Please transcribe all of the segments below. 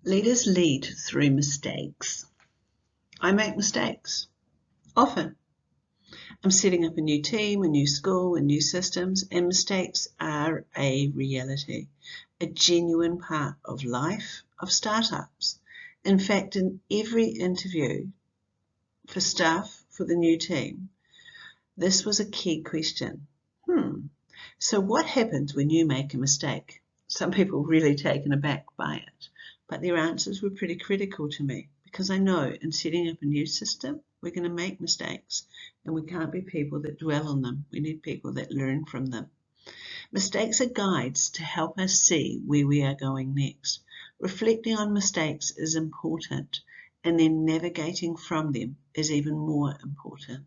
Leaders lead through mistakes. I make mistakes, often. I'm setting up a new team, a new school, and new systems, and mistakes are a reality, a genuine part of life, of startups. In fact, in every interview for staff for the new team, this was a key question. So what happens when you make a mistake? Some people were really taken aback by it, but their answers were pretty critical to me because I know in setting up a new system, we're going to make mistakes and we can't be people that dwell on them. We need people that learn from them. Mistakes are guides to help us see where we are going next. Reflecting on mistakes is important, and then navigating from them is even more important.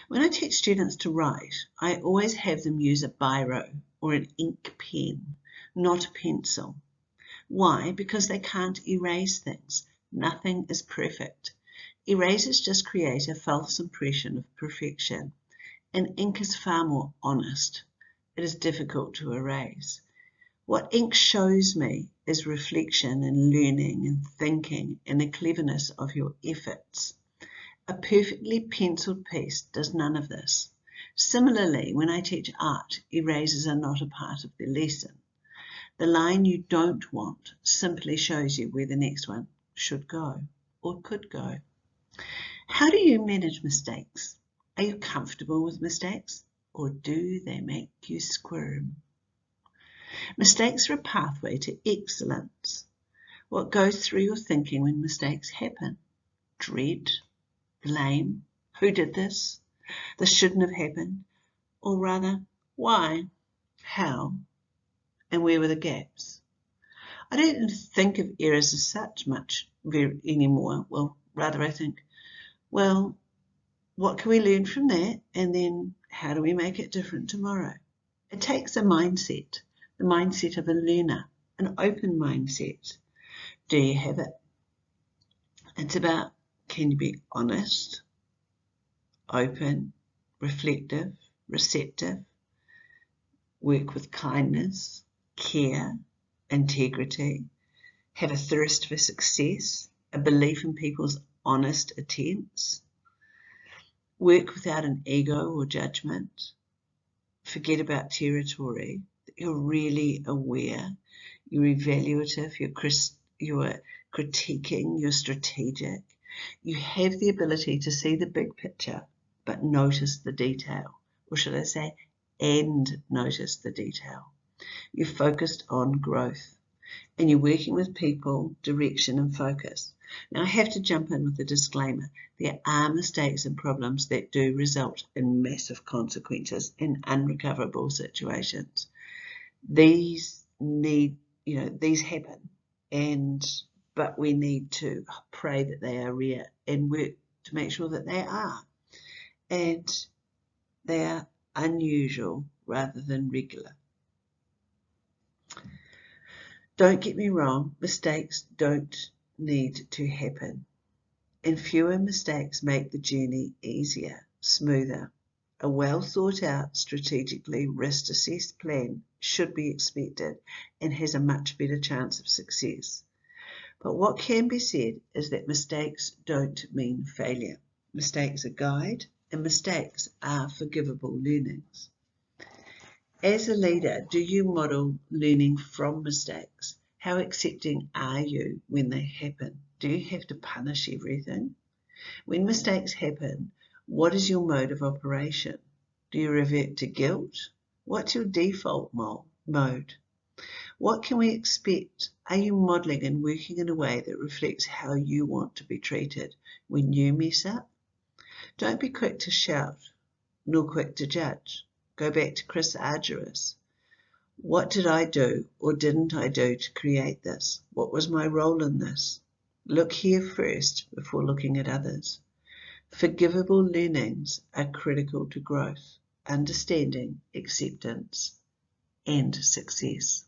When I teach students to write, I always have them use a biro or an ink pen, not a pencil. Why? Because they can't erase things. Nothing is perfect. Erasers just create a false impression of perfection, and ink is far more honest. It is difficult to erase. What ink shows me is reflection and learning and thinking and the cleverness of your efforts. A perfectly penciled piece does none of this. Similarly, when I teach art, erasers are not a part of the lesson. The line you don't want simply shows you where the next one should go or could go. How do you manage mistakes? Are you comfortable with mistakes, or do they make you squirm? Mistakes are a pathway to excellence. What goes through your thinking when mistakes happen? Dread? Blame? Who did this? This shouldn't have happened. Or rather, why? How? And where were the gaps? I don't think of errors as such much anymore. Well, rather I think, well, what can we learn from that? And then how do we make it different tomorrow? It takes a mindset, the mindset of a learner, an open mindset. Do you have it? It's about, can you be honest, open, reflective, receptive, work with kindness, care, integrity, have a thirst for success, a belief in people's honest attempts, work without an ego or judgment, forget about territory, you're really aware, you're evaluative, you're critiquing, you're strategic. You have the ability to see the big picture, but notice the detail, or should I say, and notice the detail. You're focused on growth, and you're working with people, direction and focus. Now I have to jump in with a disclaimer. There are mistakes and problems that do result in massive consequences in unrecoverable situations. These happen, but we need to pray that they are rare and work to make sure that they are. And they are unusual rather than regular. Don't get me wrong, mistakes don't need to happen. And fewer mistakes make the journey easier, smoother. A well thought out, strategically risk assessed plan should be expected and has a much better chance of success. But what can be said is that mistakes don't mean failure. Mistakes are guide, and mistakes are forgivable learnings. As a leader, do you model learning from mistakes? How accepting are you when they happen? Do you have to punish everything? When mistakes happen, what is your mode of operation? Do you revert to guilt? What's your default mode? What can we expect? Are you modeling and working in a way that reflects how you want to be treated when you mess up? Don't be quick to shout, nor quick to judge. Go back to Chris Argyris. What did I do or didn't I do to create this? What was my role in this? Look here first before looking at others. Forgivable learnings are critical to growth, understanding, acceptance, and success.